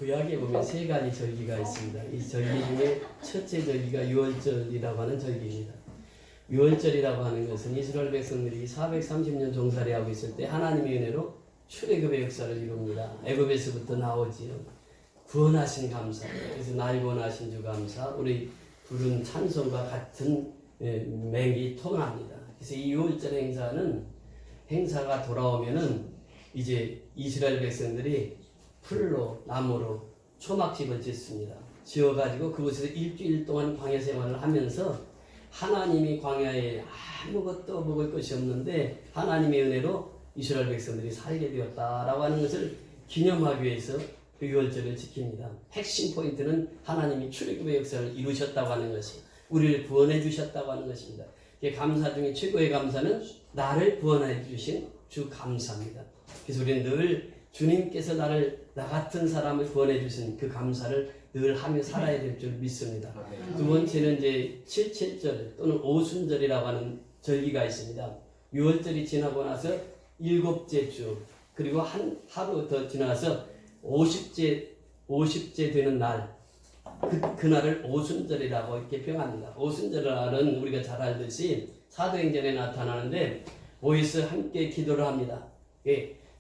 구약에 보면 세 가지 절기가 있습니다. 이 절기 중에 첫째 절기가 유월절이라고 하는 절기입니다. 유월절이라고 하는 것은 이스라엘 백성들이 430년 종살이하고 있을 때 하나님의 은혜로 출애굽의 역사를 이룹니다. 애굽에서부터 나오지요. 구원하신 감사. 그래서 날 구원하신 주 감사. 우리 부른 찬송과 같은 맥이 통합니다. 그래서 이 유월절 행사가 돌아오면은 이제 이스라엘 백성들이 풀로 나무로 초막집을 짓습니다. 지어가지고 그곳에서 일주일 동안 광야 생활을 하면서 하나님이 광야에 아무것도 먹을 것이 없는데 하나님의 은혜로 이스라엘 백성들이 살게 되었다라고 하는 것을 기념하기 위해서 그 유월절을 지킵니다. 핵심 포인트는 하나님이 출애굽의 역사를 이루셨다고 하는 것이 우리를 구원해 주셨다고 하는 것입니다. 감사 중에 최고의 감사는 나를 구원해 주신 주 감사입니다. 그래서 우리는 늘 주님께서 나 같은 사람을 구원해 주신 그 감사를 늘 하며 살아야 될 줄 믿습니다. 두 번째는 이제 77절 또는 오순절이라고 하는 절기가 있습니다. 6월절이 지나고 나서 7째 주 그리고 하루 더 지나서 50째 되는 날 그날을 오순절이라고 이렇게 표현합니다. 오순절은 우리가 잘 알듯이 사도행전에 나타나는데 모여서 함께 기도를 합니다.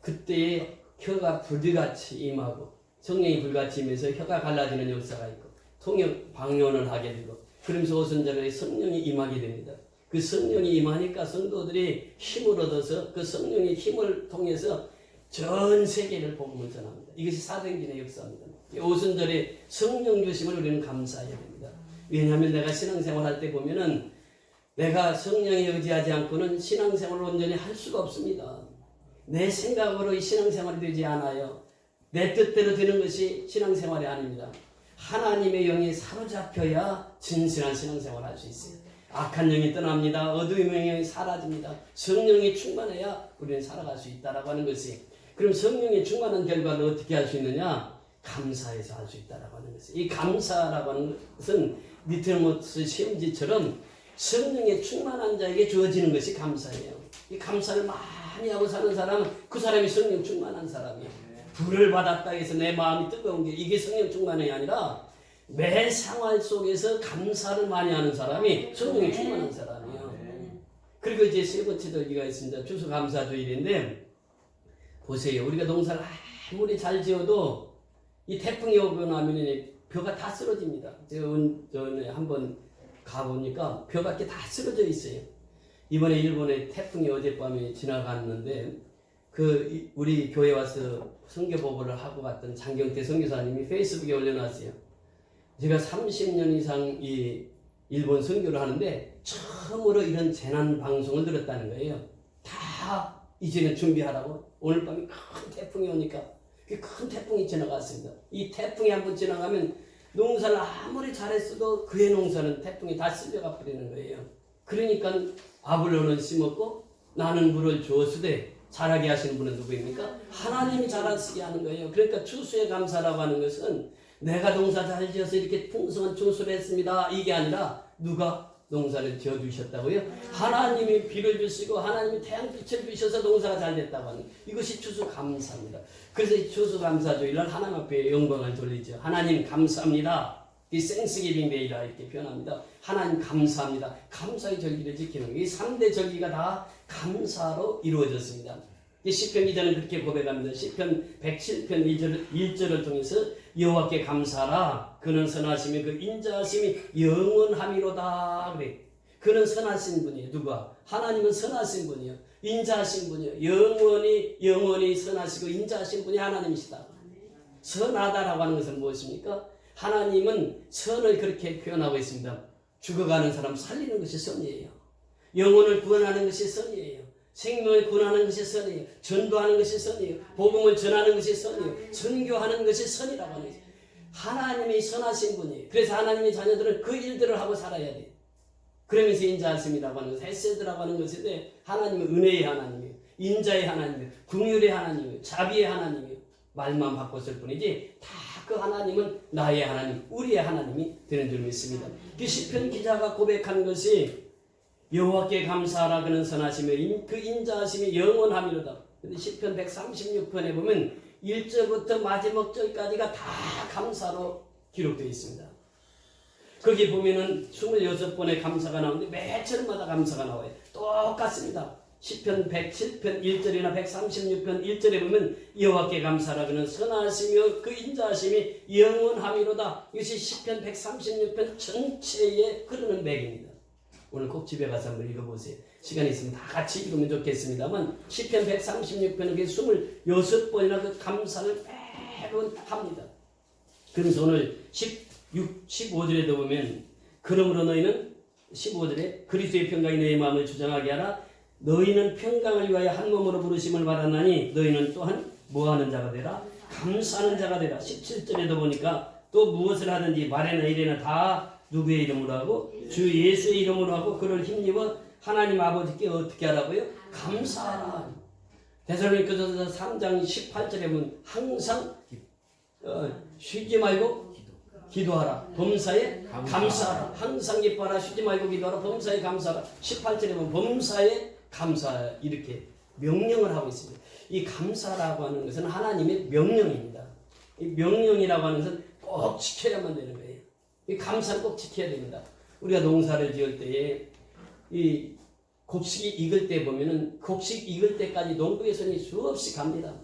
그때에 혀가 불같이 임하고 성령이 불같이 임해서 혀가 갈라지는 역사가 있고 통역 방언을 하게 되고 그러면서 오순절에 성령이 임하게 됩니다. 그 성령이 임하니까 성도들이 힘을 얻어서 그 성령의 힘을 통해서 전 세계를 복음을 전합니다. 이것이 사도행전의 역사입니다. 오순절에 성령 주심을 우리는 감사해야 됩니다. 왜냐하면 내가 신앙생활 할 때 보면은 내가 성령에 의지하지 않고는 신앙생활을 온전히 할 수가 없습니다. 내 생각으로 이 신앙생활이 되지 않아요. 내 뜻대로 되는 것이 신앙생활이 아닙니다. 하나님의 영이 사로잡혀야 진실한 신앙생활을 할 수 있어요. 악한 영이 떠납니다. 어두움의 영이 사라집니다. 성령이 충만해야 우리는 살아갈 수 있다라고 하는 것이 그럼 성령이 충만한 결과를 어떻게 할 수 있느냐? 감사해서 할 수 있다라고 하는 것이 이 감사라고 하는 것은 니트모스 시험지처럼 성령의 충만한 자에게 주어지는 것이 감사예요. 이 감사를 많이 하고 사는 사람은 그 사람이 성령 충만한 사람이에요. 불을 받았다 해서 내 마음이 뜨거운 게 이게 성령 충만이 아니라 매 생활 속에서 감사를 많이 하는 사람이 성령이 충만한 사람이에요. 그리고 이제 세 번째 절기가 있습니다. 추수감사주일인데 보세요. 우리가 농사를 아무리 잘 지어도 이 태풍이 오고 나면 벼가 다 쓰러집니다. 제가 전에 한번 가보니까 벼가 이렇게 다 쓰러져 있어요. 이번에 일본에 태풍이 어젯밤에 지나갔는데 우리 교회 와서 선교 보고를 하고 갔던 장경태 선교사님이 페이스북에 올려놨어요. 제가 30년 이상 이 일본 선교를 하는데 처음으로 이런 재난 방송을 들었다는 거예요. 다 이제는 준비하라고. 오늘 밤에 큰 태풍이 오니까 큰 태풍이 지나갔습니다. 이 태풍이 한번 지나가면 농사를 아무리 잘했어도 그의 농사는 태풍이 다 쓸려가 버리는 거예요. 그러니까 아블로는 심었고 나는 물을 주었으되 자라게 하시는 분은 누구입니까? 하나님이 자라쓰게 하는 거예요. 그러니까 추수의 감사라고 하는 것은 내가 농사 잘 지어서 이렇게 풍성한 추수를 했습니다. 이게 아니라 누가 농사를 지어주셨다고요? 하나님이 비를 주시고 하나님이 태양빛을 주셔서 농사가 잘 됐다고 하는 이것이 추수감사입니다. 그래서 이 추수감사주일날 하나님 앞에 영광을 돌리죠. 하나님 감사합니다. 이 생스기빙 데이라 이렇게 표현합니다. 하나님 감사합니다. 감사의 절기를 지키는 이 3대 절기가 다 감사로 이루어졌습니다. 이 시편 기자는 그렇게 고백합니다. 시편 107편 1절을 통해서 여호와께 감사하라. 그는 선하시며 그 인자하심이 영원함이로다. 그래. 그는 선하신 분이에요. 누가? 하나님은 선하신 분이에요. 인자하신 분이에요. 영원히 선하시고 인자하신 분이 하나님이시다. 선하다라고 하는 것은 무엇입니까? 하나님은 선을 그렇게 표현하고 있습니다. 죽어가는 사람 살리는 것이 선이에요. 영혼을 구원하는 것이 선이에요. 생명을 구원하는 것이 선이에요. 전도하는 것이 선이에요. 복음을 전하는 것이 선이에요. 선교하는 것이 선이라고 하는 거죠. 하나님이 선하신 분이에요. 그래서 하나님의 자녀들은 그 일들을 하고 살아야 돼요. 그러면서 인자하심이라고 하는 것은 헤세드라고 하는 것인데 하나님은 은혜의 하나님이에요. 인자의 하나님이에요. 긍휼의 하나님이에요. 자비의 하나님이에요. 말만 바꿨을 뿐이지 다 그 하나님은 나의 하나님, 우리의 하나님이 되는 줄 믿습니다. 그 시편 기자가 고백한 것이 여호와께 감사하라. 그는 선하시며 그 인자하심이 영원함이로다. 근데 시편 136편에 보면 1절부터 마지막 절까지가 다 감사로 기록되어 있습니다. 거기 보면은 26번의 감사가 나오는데 매 절마다 감사가 나와요. 똑같습니다. 시편 107편 1절이나 136편 1절에 보면 여호와께 감사하라고는 선하시며 그 인자하심이 영원함이로다. 이것이 시편 136편 전체에 흐르는 맥입니다. 오늘 꼭 집에 가서 한번 읽어보세요. 시간이 있으면 다 같이 읽으면 좋겠습니다만 시편 136편은 26번이나 그 감사를 매번 합니다. 그래서 오늘 15절에도 보면 그러므로 너희는 15절에 그리스도의 평강이 너희 마음을 주장하게 하라. 너희는 평강을 위하여 한 몸으로 부르심을 받았나니 너희는 또한 뭐하는 자가 되라? 감사하는 자가 되라. 17절에도 보니까 또 무엇을 하든지 말이나 일이나 다 누구의 이름으로 하고 주 예수의 이름으로 하고 그를 힘입어 하나님 아버지께 어떻게 하라고요? 감사하라. 데살로니가서 3장 18절에 보면 항상 쉬지 말고 기도하라. 범사에 감사하라. 항상 기뻐하라. 쉬지 말고 기도하라. 범사에 감사하라. 18절에 보면 범사에 감사 이렇게 명령을 하고 있습니다. 이 감사라고 하는 것은 하나님의 명령입니다. 이 명령이라고 하는 것은 꼭 지켜야만 되는 거예요. 이 감사를 꼭 지켜야 됩니다. 우리가 농사를 지을 때에 이 곡식이 익을 때 보면은 곡식 익을 때까지 농부의 손이 수없이 갑니다.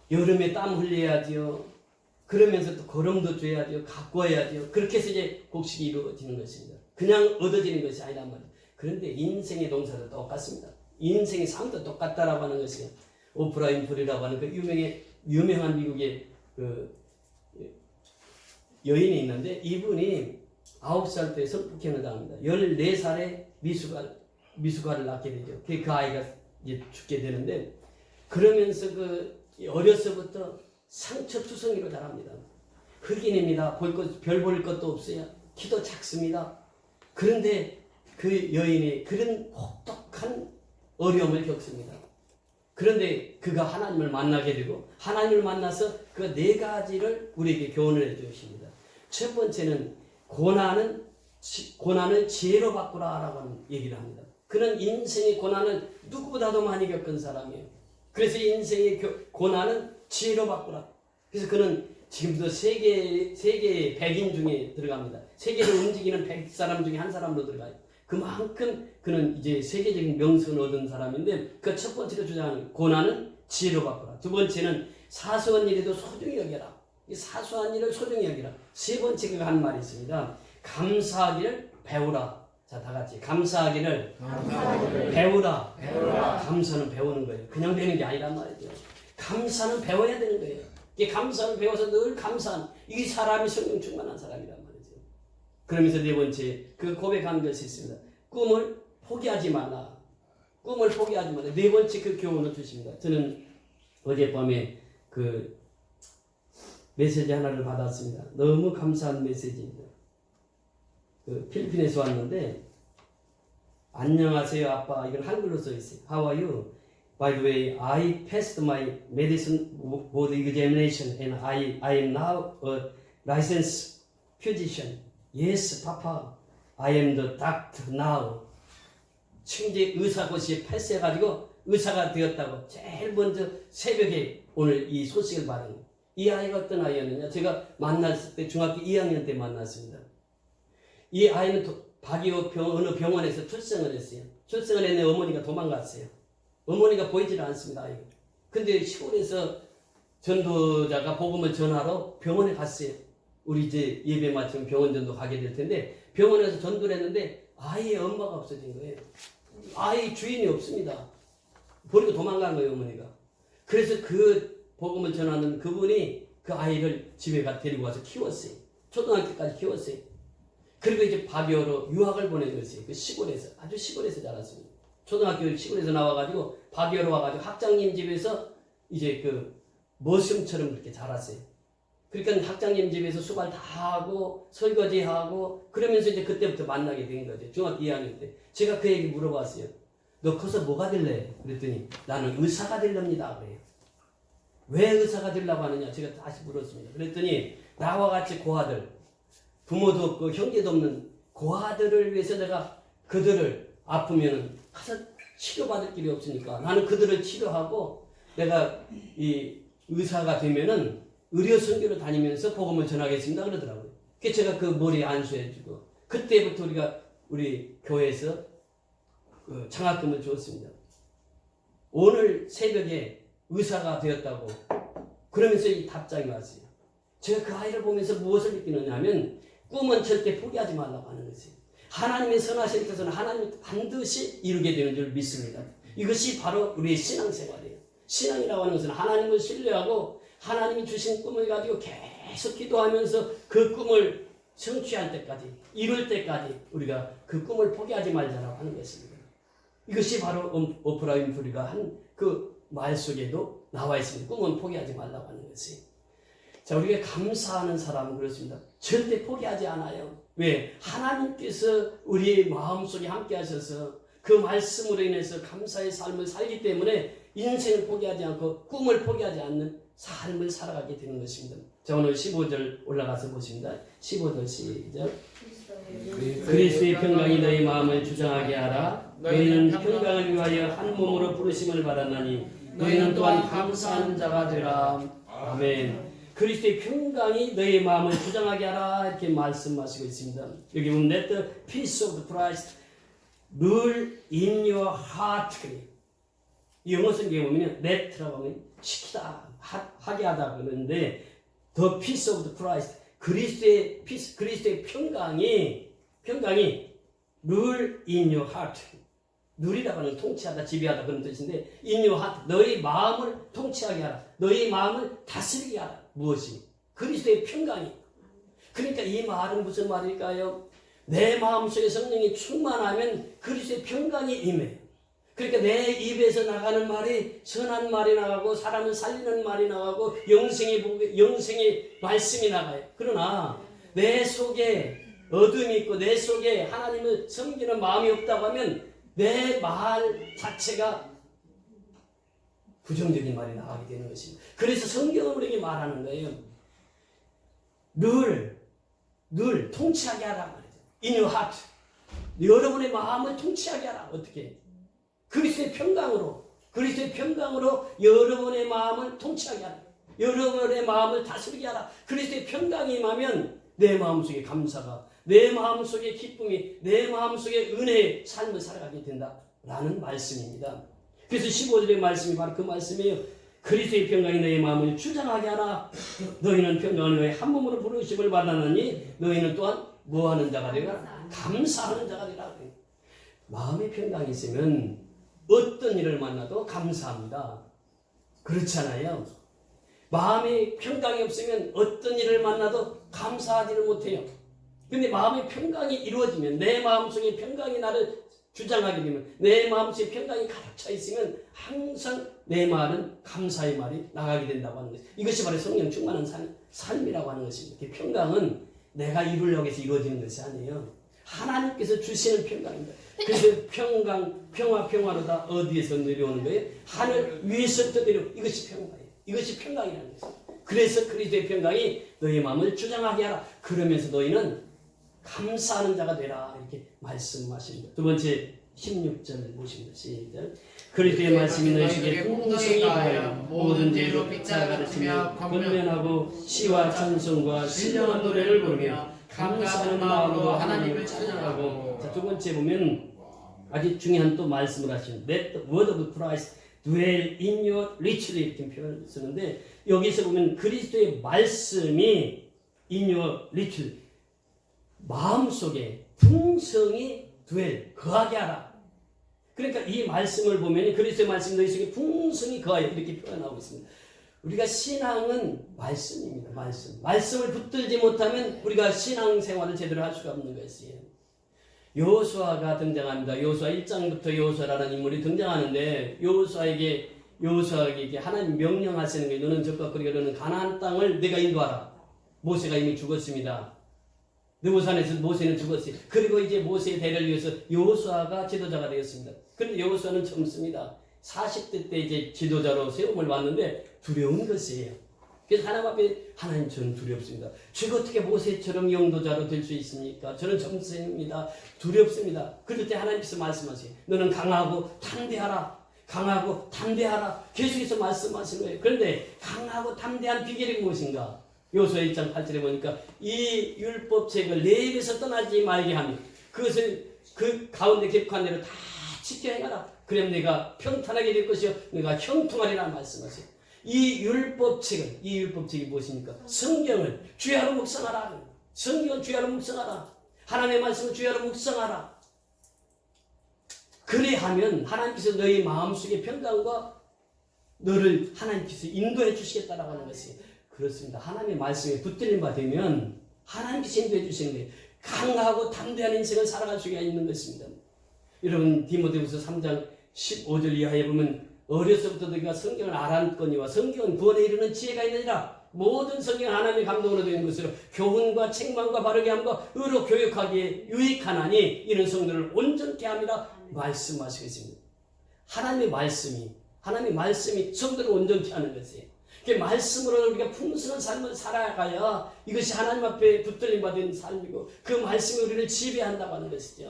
여름에 땀 흘려야지요. 그러면서 또 거름도 줘야지요. 가꿔야지요. 그렇게 해서 이제 곡식이 이루어지는 것입니다. 그냥 얻어지는 것이 아니란 말이에요. 그런데 인생의 농사도 똑같습니다. 인생의 삶도 똑같다라고 하는 것이에요. 오프라 윈프리라고 하는 그 유명한 미국의 그 여인이 있는데 이분이 9살 때 성폭행을 당합니다. 14살에 미숙아를 낳게 되죠. 그 아이가 이제 죽게 되는데 그러면서 그 어려서부터 상처투성이로 자랍니다. 흑인입니다. 별 볼 것도 없어요. 키도 작습니다. 그런데 그 여인이 그런 혹독한 어려움을 겪습니다. 그런데 그가 하나님을 만나게 되고 하나님을 만나서 그 4가지를 우리에게 교훈을 해주십니다. 첫 번째는 고난을 지혜로 바꾸라라고 하는 얘기를 합니다. 그는 인생의 고난을 누구보다도 많이 겪은 사람이에요. 그래서 인생의 고난은 지혜로 바꾸라. 그래서 그는 지금도 세계의 100인 중에 들어갑니다. 세계를 움직이는 100사람 중에 한 사람으로 들어가요. 그만큼 그는 이제 세계적인 명성을 얻은 사람인데 그 첫 번째로 주장하는 고난은 지혜로 바꾸라. 두 번째는 사소한 일에도 소중히 여겨라. 이 사소한 일을 소중히 여기라. 세 번째 그가 한 말이 있습니다. 감사하기를 배우라. 자, 다 같이 감사하기를 배우라. 감사는 배우는 거예요. 그냥 되는 게 아니란 말이죠. 감사는 배워야 되는 거예요. 이 감사를 배워서 늘 감사한 이 사람이 성령 충만한 사람이란 말이죠. 그러면서 네 번째 그 고백한 것이 있습니다. 꿈을 포기하지 말라. 꿈을 포기하지 말라. 네 번째 그 교훈을 주십니다. 저는 어젯밤에 그 메시지 하나를 받았습니다. 너무 감사한 메시지입니다. 그 필리핀에서 왔는데 안녕하세요 아빠. 이건 한글로 써 있어요. How are you? By the way, I passed my medicine board examination and I am now a licensed physician. Yes, Papa. I am the doctor now. 충제 의사고시에 패스해가지고 의사가 되었다고 제일 먼저 새벽에 오늘 이 소식을 받은 거예요. 이 아이가 어떤 아이였느냐? 제가 만났을 때 중학교 2학년 때 만났습니다. 이 아이는 박이호 어느 병원에서 출생을 했어요. 출생을 했는데 어머니가 도망갔어요. 어머니가 보이질 않습니다. 근데 시골에서 전도자가 복음을 전하러 병원에 갔어요. 우리 이제 예배 마치면 병원 전도 가게 될 텐데 병원에서 전도를 했는데 아이의 엄마가 없어진 거예요. 아이 주인이 없습니다. 버리고 도망간 거예요, 어머니가. 그래서 그 복음을 전하는 그분이 그 아이를 집에 데리고 와서 키웠어요. 초등학교까지 키웠어요. 그리고 이제 바비오로 유학을 보낸 것이에요. 그 시골에서, 아주 시골에서 자랐습니다. 초등학교 시골에서 나와가지고 바비오로 와가지고 학장님 집에서 이제 그 머슴처럼 그렇게 자랐어요. 그러니까 학장님 집에서 수발 다 하고 설거지하고 그러면서 이제 그때부터 만나게 된 거죠. 중학교 2학년 때. 제가 그 얘기 물어봤어요. 너 커서 뭐가 될래? 그랬더니 나는 의사가 되렵니다. 그래요. 왜 의사가 되려고 하느냐? 제가 다시 물었습니다. 그랬더니 나와 같이 고아들, 부모도 없고 형제도 없는 고아들을 위해서 내가 그들을 아프면은 가서 치료받을 길이 없으니까 나는 그들을 치료하고 내가 이 의사가 되면은 의료 선교를 다니면서 복음을 전하겠습니다 그러더라고요. 그래서 제가 그 머리에 안수해주고 그때부터 우리 교회에서 그 장학금을 주었습니다. 오늘 새벽에 의사가 되었다고 그러면서 이 답장이 왔어요. 제가 그 아이를 보면서 무엇을 느끼느냐면 꿈은 절대 포기하지 말라고 하는 것이에요. 하나님의 선하신 뜻은 하나님이 반드시 이루게 되는 줄 믿습니다. 이것이 바로 우리의 신앙생활이에요. 신앙이라고 하는 것은 하나님을 신뢰하고 하나님이 주신 꿈을 가지고 계속 기도하면서 그 꿈을 성취할 때까지, 이룰 때까지 우리가 그 꿈을 포기하지 말자라고 하는 것입니다. 이것이 바로 오프라 윈프리가 한 그 말 속에도 나와 있습니다. 꿈은 포기하지 말라고 하는 것이. 자, 우리가 감사하는 사람은 그렇습니다. 절대 포기하지 않아요. 왜? 하나님께서 우리의 마음속에 함께 하셔서 그 말씀으로 인해서 감사의 삶을 살기 때문에 인생을 포기하지 않고 꿈을 포기하지 않는 삶을 살아가게 되는 것입니다. 자, 오늘 15절 올라가서 보십니다. 15절 시작. 그리스도의 평강이 너희 마음을 주장하게 하라. 너희는 평강을 위하여 한 몸으로 부르심을 받았나니 너희는 또한 감사하는 자가 되라. 아멘. 그리스도의 평강이 너희 마음을 주장하게 하라 이렇게 말씀하시고 있습니다. 여기 보면 Let the peace of Christ rule in your heart. 이 영어 성경에 보면 let라고 하면 시키다, 하게 하다 그러는데 The peace of Christ, 그리스도의 peace, 그리스도의 평강이 rule in your heart. 누리라고 하는 통치하다, 지배하다 그런 뜻인데 in your heart, 너희 마음을 통치하게 하라. 너희 마음을 다스리게 하라. 무엇이? 그리스도의 평강이. 그러니까 이 말은 무슨 말일까요? 내 마음속에 성령이 충만하면 그리스도의 평강이 임해요. 그러니까 내 입에서 나가는 말이 선한 말이 나가고 사람을 살리는 말이 나가고 영생의 말씀이 나가요. 그러나 내 속에 어둠이 있고 내 속에 하나님을 섬기는 마음이 없다고 하면 내 말 자체가 부정적인 말이 나가게 되는 것입니다. 그래서 성경은 우리에게 말하는 거예요. 늘 통치하게 하라 말이죠. In your heart. 여러분의 마음을 통치하게 하라. 어떻게? 그리스도의 평강으로 여러분의 마음을 통치하게 하라. 여러분의 마음을 다스리게 하라. 그리스도의 평강이 임하면 내 마음속에 감사가, 내 마음속에 기쁨이, 내 마음속에 은혜의 삶을 살아가게 된다라는 말씀입니다. 그래서 15절의 말씀이 바로 그 말씀이에요. 그리스도의 평강이 너희 마음을 주장하게 하라. 너희는 평강을 위해 한 몸으로 부르심을 받았느니 너희는 또한 뭐하는 자가 되라? 감사하는 자가 되라. 마음의 평강이 있으면 어떤 일을 만나도 감사합니다. 그렇잖아요. 마음의 평강이 없으면 어떤 일을 만나도 감사하지를 못해요. 근데 마음의 평강이 이루어지면, 내 마음속에 평강이 나를 주장하게 되면, 내 마음속에 평강이 가득 차 있으면 항상 내 말은 감사의 말이 나가게 된다고 하는 것입니다. 이것이 바로 성령 충만한 삶이라고 하는 것입니다. 평강은 내가 이루려고 해서 이루어지는 것이 아니에요. 하나님께서 주시는 평강입니다. 그래서 평화로다 어디에서 내려오는 거예요? 하늘 위에서부터 내려. 이것이 평강이에요. 이것이 평강이라는 것입니다. 그래서 그리스도의 평강이 너희 마음을 주장하게 하라. 그러면서 너희는 감사하는 자가 되라. 이렇게 말씀하십니다. 두 번째 16절 보십니다. 시작. 그리스도의 말씀이 너희에게 풍성히 가하여 모든 죄로 빗자 가르치며 권면하고 시와 찬송과 신령한 노래를 부르며 감사하는 마음으로 하나님을 찬양하고. 자, 두 번째 보면 아주 중요한 또 말씀을 하시는 Let the word of Christ dwell in your richly 이렇게 표현을 쓰는데 여기서 보면 그리스도의 말씀이 in your richly 마음속에 풍성히 dwell 거하게 하라. 그러니까 이 말씀을 보면 그리스도의 말씀이 너희 속에 풍성히 거하여 이렇게 표현하고 있습니다. 우리가 신앙은 말씀입니다. 말씀을 붙들지 못하면 우리가 신앙생활을 제대로 할 수가 없는 것이에요. 여호수아가 등장합니다. 여호수아 1장부터 여호수아라는 인물이 등장하는데 여호수아에게 하나님 명령하시는 게 너는 적과 그리고 너는 가나안 땅을 내가 인도하라. 모세가 이미 죽었습니다. 느보산에서 모세는 죽었어요. 그리고 이제 모세의 대를 위해서 여호수아가 지도자가 되었습니다. 그런데 여호수아는 젊습니다. 40대 때 이제 지도자로 세움을 받는데 두려운 것이에요. 그래서 하나님 앞에 하나님 저는 두렵습니다. 제가 어떻게 모세처럼 영도자로 될 수 있습니까? 저는 젊습니다. 두렵습니다. 그럴 때 하나님께서 말씀하세요. 너는 강하고 담대하라. 강하고 담대하라. 계속해서 말씀하시는 거예요. 그런데 강하고 담대한 비결이 무엇인가? 요수아 1장 8절에 보니까 이 율법책을 내 입에서 떠나지 말게 하며 그것을 그 가운데 기록한 대로 다 지켜 행하라. 그럼 내가 평탄하게 될 것이요 내가 형통하리라 말씀하세요. 이 율법책이 무엇입니까? 성경을 주야로 묵상하라. 성경을 주야로 묵상하라. 하나님의 말씀을 주야로 묵상하라. 그래하면 하나님께서 너희 마음속의 평강과 너를 하나님께서 인도해 주시겠다라고 하는 것이에요. 그렇습니다. 하나님의 말씀에 붙들림 받으면 하나님께서 인도해 주시는 거예요. 강하고 담대한 인생을 살아갈 수가 있는 것입니다. 여러분 디모데후서 3장 15절 이하에 보면 어려서부터 너희가 성경을 알았거니와 성경은 구원에 이르는 지혜가 있느니라. 모든 성경은 하나님의 감동으로 된 것으로 교훈과 책망과 바르게 함과 의로 교육하기에 유익하나니 이런 성도를 온전케 함이라 말씀하시겠습니다. 하나님의 말씀이 성도를 온전케 하는 것이에요. 그 말씀으로 우리가 풍성한 삶을 살아가야 이것이 하나님 앞에 붙들림 받은 삶이고 그 말씀이 우리를 지배한다고 하는 것이죠.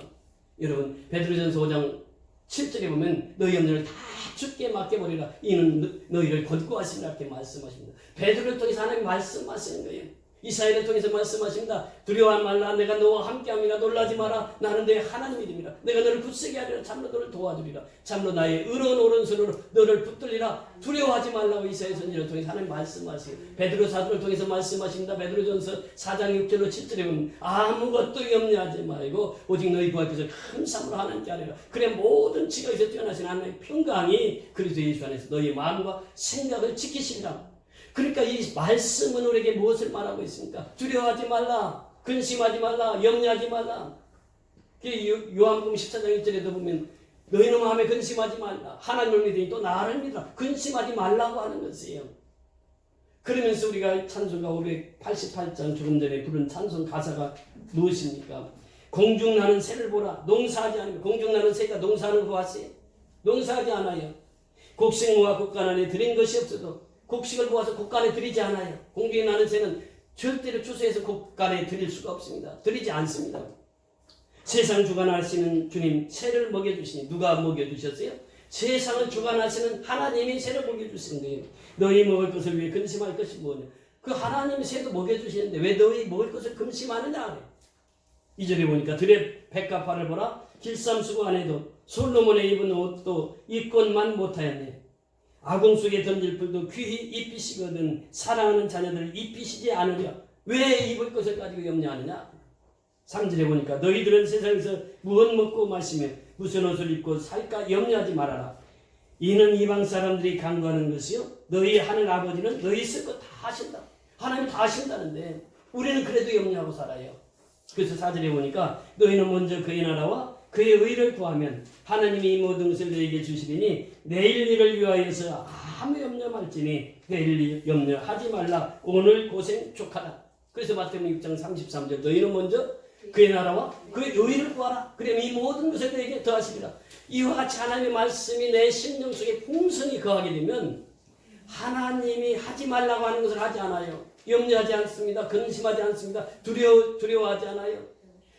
여러분 베드로전서 5장 7절에 보면 너희 염려를 다 주께 맡겨버리라. 이는 너희를 권고하시라 이렇게 말씀하십니다. 베드로를 통해서 하나님 말씀하시는 거예요. 이사야를 통해서 말씀하십니다. 두려워하지 말라. 내가 너와 함께함이라. 놀라지 마라. 나는 너의 하나님이 됨이라. 내가 너를 굳세게 하리라. 참로 너를 도와주리라. 참로 나의 의로운 오른손으로 너를 붙들리라. 두려워하지 말라고 이사야 선지자를 통해서 하나님 말씀하시고 베드로 사도를 통해서 말씀하십니다. 베드로전서 4장 6절로 7절에 보면 아무것도 염려하지 말고 오직 너희 구할 것을 큰 삶으로 하나님께 하리라. 그래 모든 지각에서 뛰어나신 하나님의 평강이 그리스도 예수 안에서 너희 마음과 생각을 지키시리라. 그러니까 이 말씀은 우리에게 무엇을 말하고 있습니까? 두려워하지 말라, 근심하지 말라, 염려하지 말라. 요한복음 14장 1절에도 보면 너희는 마음에 근심하지 말라. 하나님을 믿으니 또 나를 믿으라. 근심하지 말라고 하는 것이에요. 그러면서 우리가 찬송가 588장 조금 전에 부른 찬송 가사가 무엇입니까? 공중 나는 새를 보라. 농사하지 않으며 공중 나는 새가 농사하는 거 아세요? 농사하지 않아요. 곡식무와 곡간 안에 들인 것이 없어도 곡식을 모아서 곡간에 들이지 않아요. 공중에 나는 새는 절대로 추수해서 곡간에 들일 수가 없습니다. 들이지 않습니다. 세상 주관하시는 주님 새를 먹여주시니 누가 먹여주셨어요? 세상을 주관하시는 하나님이 새를 먹여주시는 거예요. 너희 먹을 것을 위해 근심할 것이 뭐냐? 그 하나님이 새도 먹여주시는데 왜 너희 먹을 것을 근심하느냐? 2절에 보니까 들의 백합화를 보라. 길쌈수고 안에도 솔로몬의 입은 옷도 입곤만 못하였네. 아궁 속에 던질 풀도 귀히 입히시거든 사랑하는 자녀들을 입히시지 않으려 왜 입을 것을 가지고 염려하느냐. 3절에 보니까 너희들은 세상에서 무엇 먹고 마시며 무슨 옷을 입고 살까 염려하지 말아라. 이는 이방 사람들이 간구하는 것이요 너희 하늘 아버지는 너희 쓸 것 다 하신다. 하나님 다 하신다는데 우리는 그래도 염려하고 살아요. 그래서 4절에 보니까 너희는 먼저 그의 나라와 그의 의를 구하면 하나님이 이 모든 것을 너희에게 주시리니 내일 일을 위하여서 아무 염려 말지니 내일 일 염려하지 말라. 오늘 고생 족하다. 그래서 마태복음 6장 33절 너희는 먼저 그의 나라와 그의 의를 구하라. 그러면 이 모든 것을 너희에게 더하시리라. 이와 같이 하나님의 말씀이 내 심령 속에 풍성히 거하게 되면 하나님이 하지 말라고 하는 것을 하지 않아요. 염려하지 않습니다. 근심하지 않습니다. 두려워하지 않아요.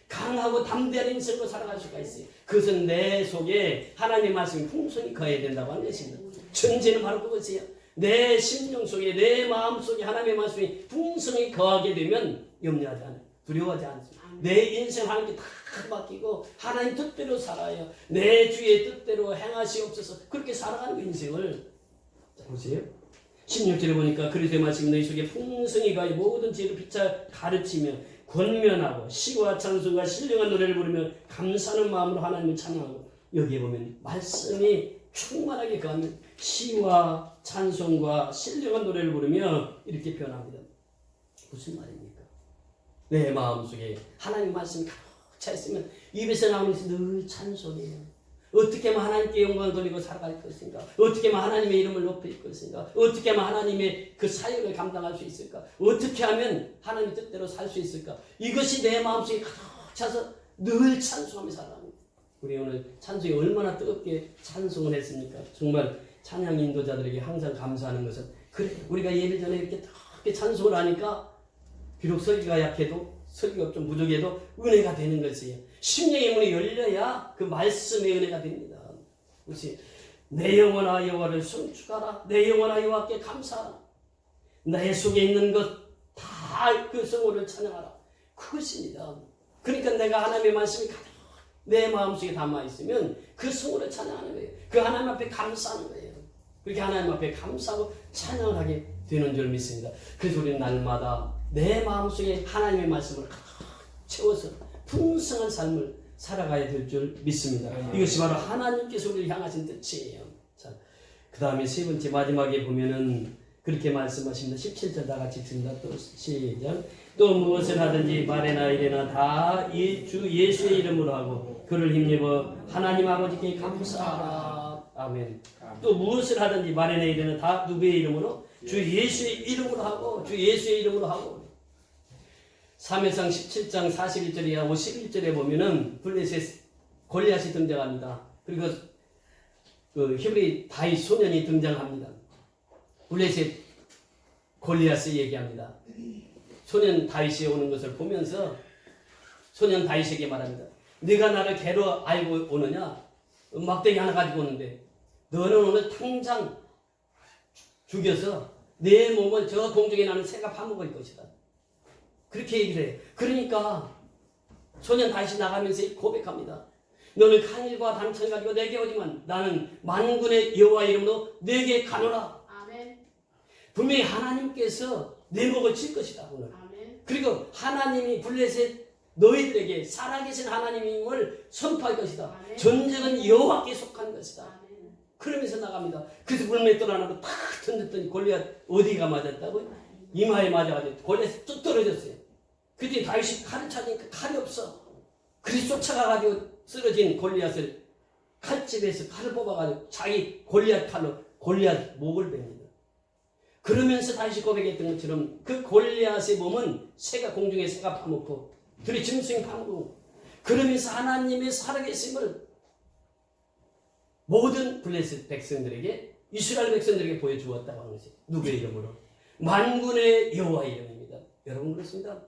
강하고 담대한 인생으로 살아갈 수가 있어요. 그것은 내 속에 하나님의 말씀이 풍성히 거해야 된다고 하는 것입니다. 천지는 바로 그것이에요. 내 심령 속에 내 마음 속에 하나님의 말씀이 풍성히 거하게 되면 염려하지 않아요. 두려워하지 않습니다. 내 인생 하나님께 다 맡기고 하나님 뜻대로 살아요. 내 주의 뜻대로 행하시옵소서. 그렇게 살아가는 인생을 보세요. 16절에 보니까 그리스도의 말씀이 너희 속에 풍성히 가해 모든 지혜로 피차 가르치며 권면하고 시와 찬송과 신령한 노래를 부르며 감사하는 마음으로 하나님을 찬양하고 여기에 보면 말씀이 충만하게 가면 시와 찬송과 신령한 노래를 부르며 이렇게 표현합니다. 무슨 말입니까? 내 마음속에 하나님 말씀이 가득 차 있으면 입에서 나오는 것이 늘 찬송이에요. 어떻게 하면 하나님께 영광을 돌리고 살아갈 것인가? 어떻게 하면 하나님의 이름을 높일 것인가? 어떻게 하면 하나님의 그 사역을 감당할 수 있을까? 어떻게 하면 하나님의 뜻대로 살 수 있을까? 이것이 내 마음속에 가득 차서 늘 찬송하며 살아갑니다. 우리 오늘 찬송이 얼마나 뜨겁게 찬송을 했습니까? 정말 찬양 인도자들에게 항상 감사하는 것은 그래 우리가 예배 전에 이렇게 뜨겁게 찬송을 하니까 비록 설교가 약해도 설교가 좀 부족해도 은혜가 되는 것이에요. 심령의 문이 열려야 그 말씀의 은혜가 됩니다. 혹시 내 영혼아 여호와를 송축하라. 내 영혼아 여호와께 감사하라. 내 속에 있는 것 다 그 성호를 찬양하라. 그것입니다. 그러니까 내가 하나님의 말씀이 가득 내 마음속에 담아있으면 그 성호를 찬양하는 거예요. 그 하나님 앞에 감사하는 거예요. 그렇게 하나님 앞에 감사하고 찬양을 하게 되는 줄 믿습니다. 그래서 우리는 날마다 내 마음속에 하나님의 말씀을 가득 채워서 풍성한 삶을 살아가야 될 줄 믿습니다. 이것이 바로 하나님께서 우리를 향하신 뜻이에요. 자, 그 다음에 세 번째 마지막에 보면은 그렇게 말씀하십니다. 17절 다 같이 읽습니다. 또 시작. 또 무엇을 하든지 말에나 이래나 다 주 예수의 이름으로 하고 그를 힘입어 하나님 아버지께 감사하라. 아멘. 또 무엇을 하든지 말에나 이래나 다 누구의 이름으로? 주 예수의 이름으로 하고 주 예수의 이름으로 하고. 사무엘상 17장 41절이야 51절에 보면은 블레셋 골리앗이 등장합니다. 그리고 그 히브리 다윗 소년이 등장합니다. 블레셋 골리앗을 얘기합니다. 소년 다윗이 오는 것을 보면서 소년 다윗에게 말합니다. 네가 나를 개로 알고 오느냐? 막대기 하나 가지고 오는데 너는 오늘 당장 죽여서 내 몸을 저 공중에 나는 새가 파먹을 것이다. 그렇게 얘기를 해. 그러니까 소년 다윗이 나가면서 고백합니다. 너는 칼과 단창 가지고 내게 오지만 나는 만군의 여호와 이름으로 내게 가노라. 분명히 하나님께서 내 목을 칠 것이다 오늘. 아멘. 그리고 하나님이 블레셋 너희들에게 살아계신 하나님임을 선포할 것이다. 아멘. 전쟁은 여호와께 속한 것이다. 아멘. 그러면서 나갑니다. 그래서 물맷돌 하나로 탁 던졌더니 골리앗 어디가 맞았다고? 이마에 맞아가지고 골리앗이 뚝 떨어졌어요. 그때 다윗이 칼을 찾으니까 칼이 없어. 그래서 쫓아가가지고 쓰러진 골리앗을 칼집에서 칼을 뽑아가지고 자기 골리앗 칼로 골리앗 목을 뺍니다. 그러면서 다시 고백했던 것처럼 그 골리앗의 몸은 새가 공중에 새가 파먹고 들이 짐승이 파먹고 그러면서 하나님의 살아계심을 모든 블레셋 백성들에게 이스라엘 백성들에게 보여주었다고 하는 것이 누구의 이름으로? 만군의 여호와 이름입니다. 여러분 그렇습니다.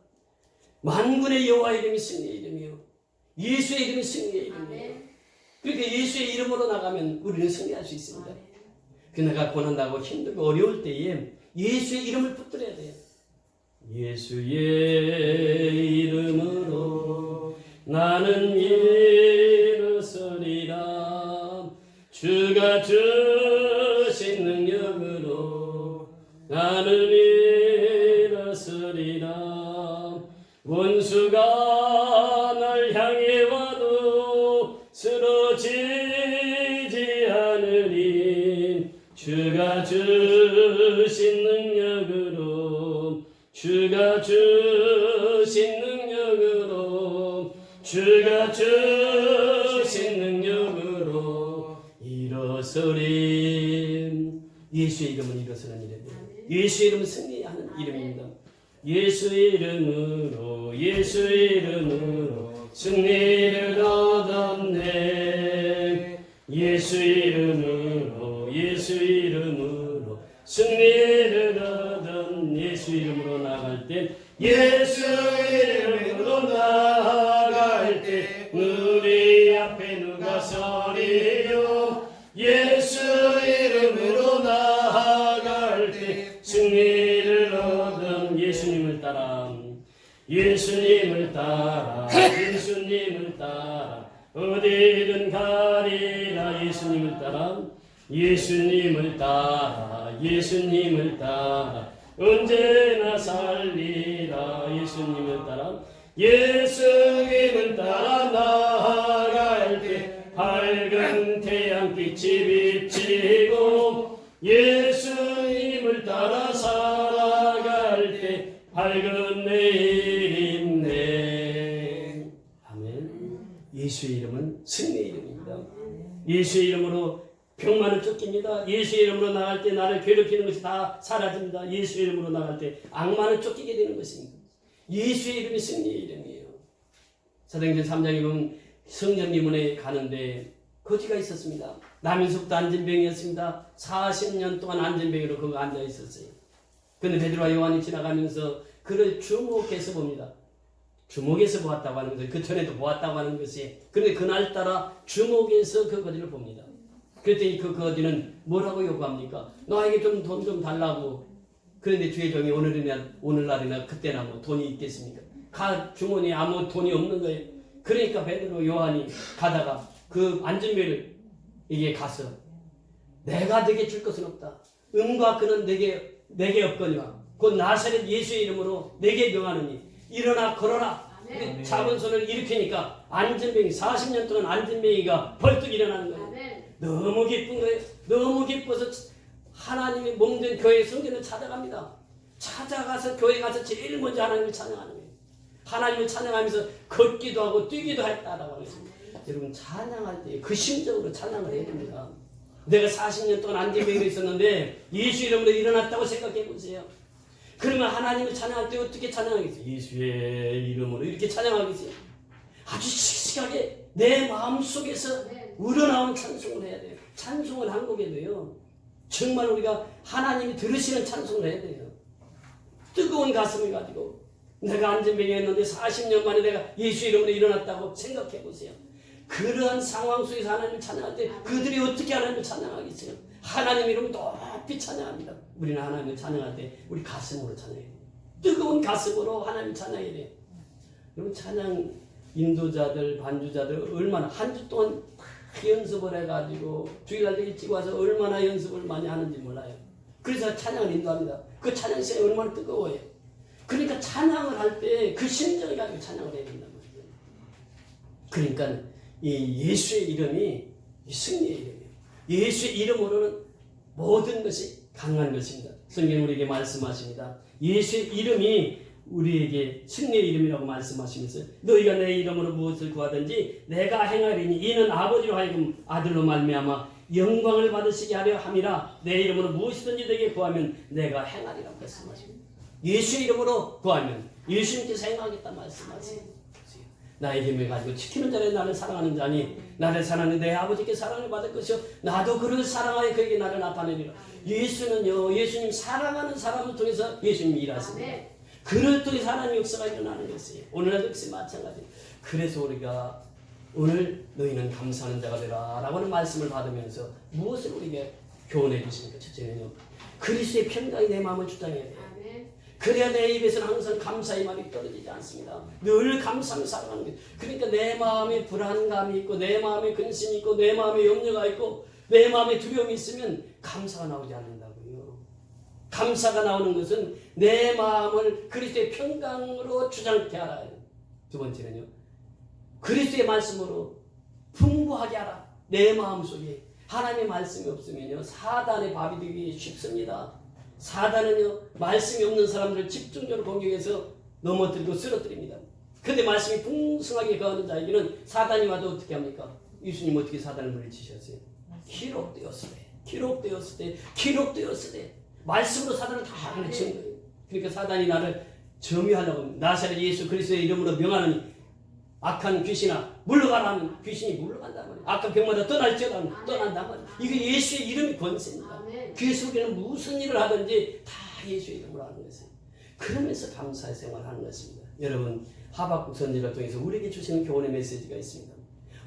만군의 여호와 이름이 승리의 이름이요. 예수의 이름이 승리의 이름이에요. 그러니까 예수의 이름으로 나가면 우리는 승리할 수 있습니다. 내가 고난당하고 힘들고 어려울 때에 예수의 이름을 붙들어야 돼요. 예수의 이름으로 나는 일어서리라. 주가 주신 능력으로 나는 일어서리라. 원수가 날 향해 와도 쓰러지지 않으리. 주가 주신 능력으로 주가 주신 능력으로 주가 주신 능력으로 일어서리. 예수의 이름은 일어서는 이름이에요. 예수의 이름은 승리하는 이름입니다. 예수의 이름으로 예수의 이름으로 승리를 얻었네. 예수의 이름으로 예수의 이름으로 승리를 얻은 예수 이름으로 나갈 때 예수 이름으로 나갈 때 우리 앞에 누가 서리요. 예수 이름으로 나갈 때 승리를 얻은 예수님을 따라 예수님을 따라 예수님을 따라 어디든 가리라. 예수님을 따라 예수님을 따라 예수님을 따라 언제나 살리라. 예수님을 따라 예수님을 따라 나아갈 때 밝은 태양빛이 비치고 예수님을 따라 살아갈 때 밝은 내일 있네. 아멘. 예수의 이름은 승리의 이름입니다. 예수의 이름으로 병만을 쫓깁니다. 예수의 이름으로 나갈 때 나를 괴롭히는 것이 다 사라집니다. 예수의 이름으로 나갈 때 악마는 쫓기게 되는 것입니다. 예수의 이름이 승리의 이름이에요. 사도행전 3장에 보면 성전 미문에 가는데 거지가 있었습니다. 남인숙도 안진병이었습니다. 40년 동안 안진병으로 거기 앉아 있었어요. 그런데 베드로와 요한이 지나가면서 그를 주목해서 봅니다. 주목해서 보았다고 하는 것이 그 전에도 보았다고 하는 것이 그런데 그날따라 주목해서 그 거지를 봅니다. 그랬더니 그 거지는 뭐라고 요구합니까? 나에게 좀 돈 좀 달라고. 그런데 주의 종이 오늘날이나 그때나 뭐 돈이 있겠습니까? 주머니에 아무 돈이 없는 거예요. 그러니까 베드로 요한이 가다가 그 안전벨에게 가서 내가 네게 줄 것은 없다. 은과 금은 내게 없거니와 곧 나사렛 예수의 이름으로 내게 명하노니 일어나 걸어라. 잡은 손을 일으키니까 안전뱅이 40년 동안 안전뱅이가 벌떡 일어나는 거예요. 너무 기쁜 거예요. 너무 기뻐서 하나님이 몸된 교회 성전을 찾아갑니다. 찾아가서 교회 가서 제일 먼저 하나님을 찬양하는 거예요. 하나님을 찬양하면서 걷기도 하고 뛰기도 했다라고 했습니다. 여러분 찬양할 때 그 심정으로 찬양을 해야 됩니다. 내가 40년 동안 안전뱅이로 있었는데 예수 이름으로 일어났다고 생각해 보세요. 그러면 하나님을 찬양할 때 어떻게 찬양하겠어요? 예수의 이름으로 이렇게 찬양하겠어요? 아주 씩씩하게 내 마음속에서 우러나오는 찬송을 해야 돼요. 찬송을 한 곡에 돼요. 정말 우리가 하나님이 들으시는 찬송을 해야 돼요. 뜨거운 가슴을 가지고 내가 안전뱅이였는데 40년 만에 내가 예수 이름으로 일어났다고 생각해 보세요. 그러한 상황 속에서 하나님을 찬양할 때 그들이 어떻게 하나님을 찬양하겠어요? 하나님 이름을 높이 찬양합니다. 우리는 하나님을 찬양할 때 우리 가슴으로 찬양해야 돼요. 뜨거운 가슴으로 하나님을 찬양해야 돼요. 여러분 찬양 인도자들 반주자들 얼마나 한 주 동안 연습을 해가지고 주일날 일찍 와서 얼마나 연습을 많이 하는지 몰라요. 그래서 찬양을 인도합니다. 그 찬양 시간이 얼마나 뜨거워요. 그러니까 찬양을 할 때 그 심정을 가지고 찬양을 해야 된단 말이에요. 그러니까 이 예수의 이름이 승리의 이름이에요. 예수의 이름으로는 모든 것이 강한 것입니다. 성경이 우리에게 말씀하십니다. 예수의 이름이 우리에게 승리의 이름이라고 말씀하시면서 너희가 내 이름으로 무엇을 구하든지 내가 행하리니 이는 아버지로 하여금 아들로 말미암아 영광을 받으시게 하려 함이라. 내 이름으로 무엇이든지 너희에게 구하면 내가 행하리라고 말씀하십니다. 예수의 이름으로 구하면 예수님께서 행하겠다 말씀하세요. 나의 힘을 가지고 지키는 자를 나를 사랑하는 자니 나를 사랑하는 내 아버지께 사랑을 받을 것이요 나도 그를 사랑하여 그에게 나를 나타내리라. 예수는요, 예수님 사랑하는 사람을 통해서 예수님이 일하십니다. 그를 통해서 하나님의 역사가 일어나는 것이에요. 오늘날도 역시 마찬가지예요. 그래서 우리가 오늘 너희는 감사하는 자가 되라 라고 하는 말씀을 받으면서 무엇을 우리에게 교훈해 주십니까? 첫째는요, 그리스도의 평강이 내 마음을 주장해야 돼요. 그래야 내 입에서는 항상 감사의 말이 떨어지지 않습니다. 늘 감사하며 살아가는 거예요. 그러니까 내 마음에 불안감이 있고 내 마음에 근심이 있고 내 마음에 염려가 있고 내 마음에 두려움이 있으면 감사가 나오지 않는다고요. 감사가 나오는 것은 내 마음을 그리스도의 평강으로 주장케 하라. 두 번째는요, 그리스도의 말씀으로 풍부하게 하라. 내 마음속에 하나님의 말씀이 없으면요 사단의 밥이 되기 쉽습니다. 사단은요 말씀이 없는 사람들을 집중적으로 공격해서 넘어뜨리고 쓰러뜨립니다. 그런데 말씀이 풍성하게 거하는 자에게는 사단이 와도 어떻게 합니까? 예수님 어떻게 사단을 물리치셨어요? 기록되었을 때 말씀으로 사단을 다 물리치는 거예요. 그러니까 사단이 나를 점유하려고 나사렛 예수 그리스도의 이름으로 명하는 악한 귀신아 물러가라 하면 귀신이 물러간단 말이에요. 악한 병마다 떠날지어다 하면 떠난단 말이에요. 이게 예수의 이름이 권세입니다. 그 속에는 무슨 일을 하든지 다 예수의 이름으로 하는 것이에요. 그러면서 감사의 생활을 하는 것입니다. 여러분 하박국 선지를 통해서 우리에게 주시는 교훈의 메시지가 있습니다.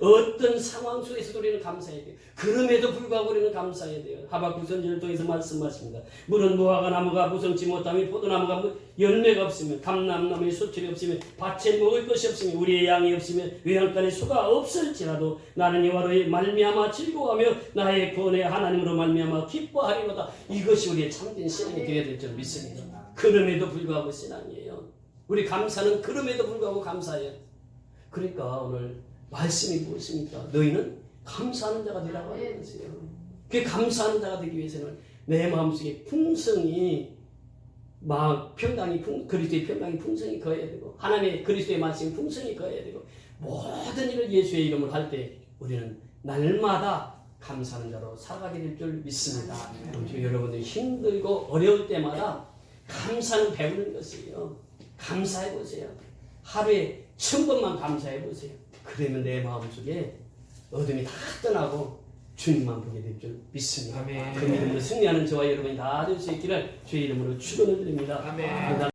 어떤 상황 속에서도 우리는 감사해야 돼요. 그럼에도 불구하고 우리는 감사해야 돼요. 하박국 선지를 통해서 말씀하십니다. 물은 무화과 나무가 무성치 못하며 포도나무가 열매가 없으며 감람나무에 수출이 없으며 밭에 먹을 것이 없으며 우리의 양이 없으며 외양간에 수가 없을지라도 나는 여호와로 말미암아 즐거워하며 나의 구원의 하나님으로 말미암아 기뻐하리로다. 이것이 우리의 참된 신앙이 되어야 될 줄 믿습니다. 그럼에도 불구하고 신앙이에요. 우리 감사는 그럼에도 불구하고 감사해요. 그러니까 오늘 말씀이 무엇입니까? 너희는 감사하는 자가 되라고 하는 것이에요. 그 감사하는 자가 되기 위해서는 내 마음속에 풍성이 그리스도의 평강이 풍성히 거해야 되고 하나님의 그리스도의 말씀이 풍성히 거해야 되고 모든 일을 예수의 이름으로 할 때 우리는 날마다 감사하는 자로 살아가게 될 줄 믿습니다. 여러분들이 힘들고 어려울 때마다 감사는 배우는 것이에요. 감사해 보세요. 하루에 1000번만 감사해 보세요. 그러면 내 마음속에 어둠이 다 떠나고 주님만 보게 될 줄 믿습니다. 아멘. 그 믿음으로 승리하는 저와 여러분이 다 될 수 있기를 주의 이름으로 축원을 드립니다. 아멘.